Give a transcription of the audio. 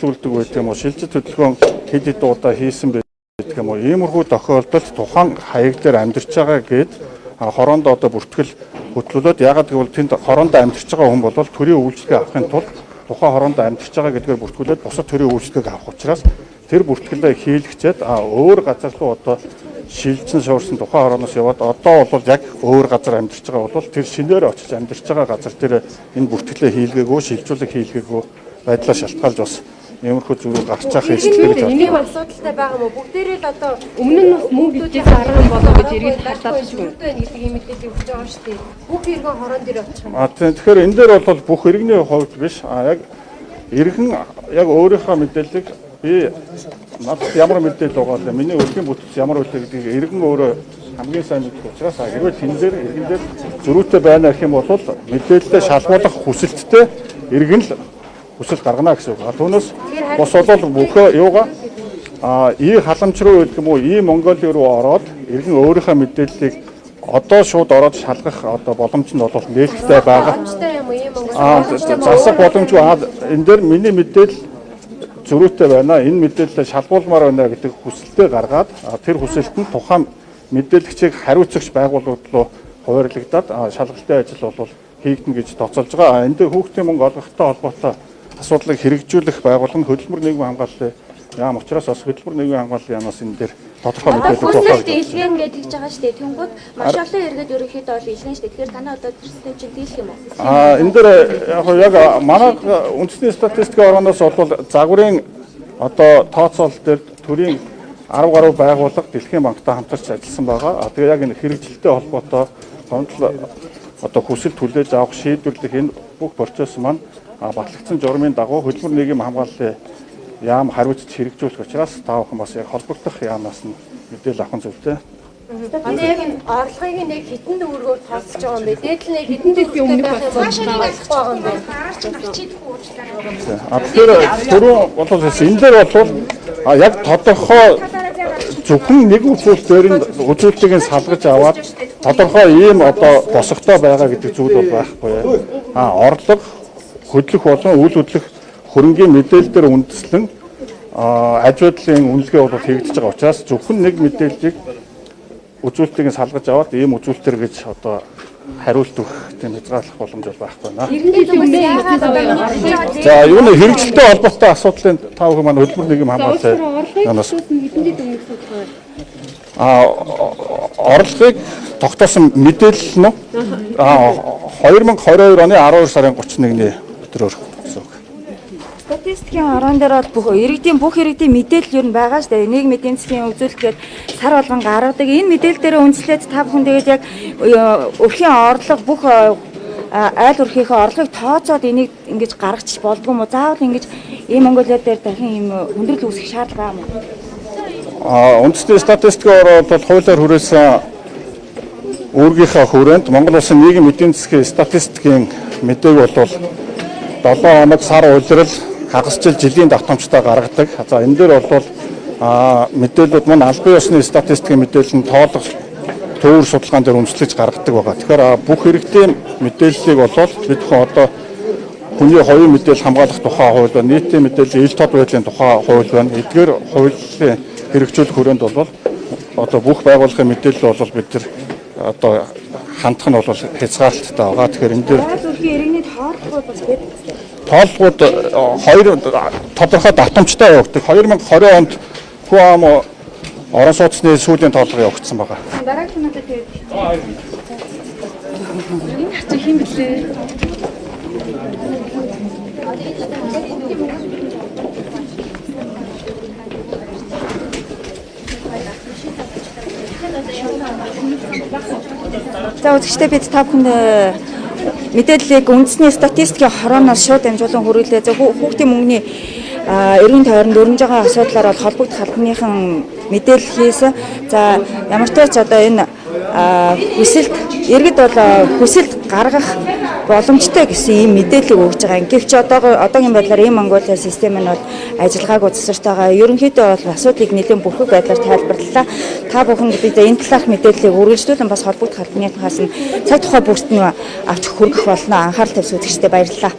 үйлдвэрлэдэг байдаг юм уу, шилжилт хөдөлгөөн хэд хэд удаа хийсэн байдаг юм уу, иймэрхүү тохиолдолд тухайн хаяг дээр амьдарч байгаа гэд хороонд одоо бүртгэл хөтлөлөөд ягаад гэвэл тэнд хороонд амьдарч байгаа хүн бол төрийн үйлчлэгээ авахын тулд тухайн хороонд амьдарч байгаа гэдгээр бүртгүүлээд бусад төрийн үйлчлэгийг авах учраас тэр бүртгэлээ хийлгчээд өөр газар руу одоо шилжин суурсан тухайн хорооноос яваад одоо бол яг өөр газар амьдарч байгаа бол тэр шинээр очиж амьдарч байгаа газар дээр энэ бүртгэлээ хийлгээгөө шилжүүлэг хийлгээгөө байдлаа шалтгаалж бас иймэрхүү зүйл гарч байгаа хэлбэрээр энийг асуудалтай байгаа мó бүгдээрээ л одоо өмнө нь бас мөнгө битээс арга болоо гэж эргээд харлаад шүү дээ гэдэг юм мэдээлэл өгч байгаа шүү дээ. Бүх иргэн хорон дээр очих юм. Тэгэхээр энэ дээр бол бүх иргэний хувьд биш яг иргэн яг өөрийнхөө мэдээллийг би надад ямар мэдээлэл байгаа вэ? Миний өрхийн бүтц ямар үлээ гэдгийг иргэн өөрөө хамгийн сайн мэддэг учраас хэрвээ тэн дээр иргэн дээр зөрүүтэй байна гэх юм бол мэдээлэлээ шалгуулах хүсэлттэй иргэн л хүсэл гаргана гэсэн үг. Түүнээс бос бол бүхөө юугаа ий халамж руу гэдэг юм уу, ий Монголын руу ороод иргэн өөрийнхөө мэдээллийг одоо шууд ороод шалгах одоо боломж нь бол нээлттэй байгаа. Засах боломжгүй энэ дээр миний мэдээлэл зөрүүтэй байна. Энэ мэдээлэлээ шалгуулмаар байна гэдэг хүсэлтэд гаргаад тэр хүсэлт нь тухайн мэдээлэгчийг хариуцагч байгууллагууд руу хуваарлагдаад шалгалтын ажил бол хийгдэнэ гэж тооцоолж байгаа. Энд дээр хүүхдийн мөнгө олгохтой холбоотой асуудлыг хэрэгжүүлэх байгууллага нь хөдөлмөр нийгмийн хамгааллын яам учраас бас хөдөлмөр нийгмийн хамгааллын яамаас энэ дээр тодорхой мэдээлэл өгөх хэрэгтэй. Илгэн гэдэг хийж байгаа шүү дээ. Тэнгүүд маш олон иргэд ерөнхийдөө бол илгэн шүү дээ. Тэгэхээр танаа одоо тэр систем чинь дийлэх юм уу? Энэ дээр яг манай үндэсний статистикийн оргоноос бол загварын одоо тооцоол дээр төрийн 10 гаруй байгууллага Дэлхийн банктай хамтарч ажилласан байгаа. Тэгээ яг энэ хэрэгжилттэй холбоотой гомдол одоо хүсэл хүлээж авах шийдвэрлэх энэ бүх процесс маань батлагдсан журмын дагуу хөдөлмөр нийгмийн хамгааллын яам хариуцж хэрэгжүүлэх учраас та бүхэн бас яг холбогдох яамнаас нь мэдээлэл авах зүйтэй. Одоо яг энэ орлогыг нэг хитэн дүүргөөр тооцож байгаа юм бэ? Дээд нь хитэн дүүргөөр өмнөх байгаа юм байна. Тэгэхээр түрүү бол энэ дээр бол яг тодорхой зөвхөн нэг үзүүлэлт дээр нь үзүүлэлтийг салгаж аваад тодорхой ийм одоо босготой байгаа гэдэг зүйл бол байхгүй. Орлого хөдлөх болон үйл хөдлөх хөрөнгийн мэдээлэл дээр үндэслэн аж байдлын үнэлгээ бол хийгдэж байгаа учраас зөвхөн нэг мэдээллийг үзүүлэлтийг салгаж аваад ийм үзүүлэлтэр гэж одоо хариулт өгөх тийм хязгаарлах боломж бол байхгүй байна. За юу нэ хэрэгжилттэй холбоотой асуудлын та бүхэн маань хөдөлмөр нийгэм хамгаалалт орлогыг тогтоосон мэдээлэл нь 2022 оны 12 сарын 31-ний өдрөөр гэсэн үг. Статистикийн орон дээр бол иргэдийн бүх иргэдийн мэдээлэл юу байгаа шүү дээ. Нийгмийн эдийн засгийн үзүүлэлтээр сар болгон гаргадаг. Энэ мэдээлэл дээр үндэслээд та бүхэн тэгээд яг өрхийн орлого бүх айл өрхийнхөө орлогыг тооцоод энийг ингэж гаргачих болдгоо юм уу? Заавал ингэж ийм Монголиа дээр дахин ийм хүндрэл үүсгэх шаардлага юм уу? Үндэсний статистикийн орон бол хуулиар хүрээсэн үүргийнхаа хүрээнд Монгол Улсын нийгмийн эдийн засгийн статистикийн мэдээг бол 7 хоног сар улирал хагасжил жилийн давтамжтай гаргадаг. За энэ дээр бол мэдээлэлүүд маань албан ёсны статистикийн мэдээлэл нь тоолох төвөр судалгаан дээр үндэслэж гаргадаг байгаа. Тэгэхээр бүх иргэдийн мэдээллийг бол бид одоо хүний хувийн мэдээлэл хамгаалах тухай хууль байна, нийтийн мэдээлэл ил тод байдлын тухай хууль байна. Эдгээр хуулийн хэрэгжүүлэх хүрээнд бол одоо бүх байгууллагын мэдээлэл бол бид нар одоо хандах нь бол хязгаарлалттай байгаа. Тэгэхээр энэ дээр иргэний тооллогууд бас байдаг. Тооллогууд хоёр тодорхой давтамжтай явагддаг. 2020 онд хүн ам орон сууцны сүүлийн тооллого явагдсан байгаа. Дараагийн надад тэгээд энэ хацаа хин блэ? За үзэгчдээ бид та бүхэнд мэдээллийг үндэсний статистикийн хорооноос шууд дамжуулан хүргэлээ. За хүүхдийн мөнгөний эргэн тойронд өрнөж байгаа асуудлаар бол холбогдох албаныхан мэдээлэл хийсэн. За ямар ч тач одоо энэ хүсэлт иргэд бол хүсэлт гаргах боломжтой гэсэн ийм мэдээлэл өгж байгаа. Гэвч одоогийн байдлаар ийм Монголиа систем нь бол ажиллагаагүй засвартайгаа ерөнхийдөө бол асуудлыг нэлээд бүрхэг байдлаар тайлбарлалаа. Та бүхэнд бид энэ талаарх мэдээллийг үргэлжлүүлэн бас холбогдох албаныхаас нь цаг тухай бүрт нь авч хүргэх болно. Анхаарал тавьсан үзэгчдэд баярлалаа.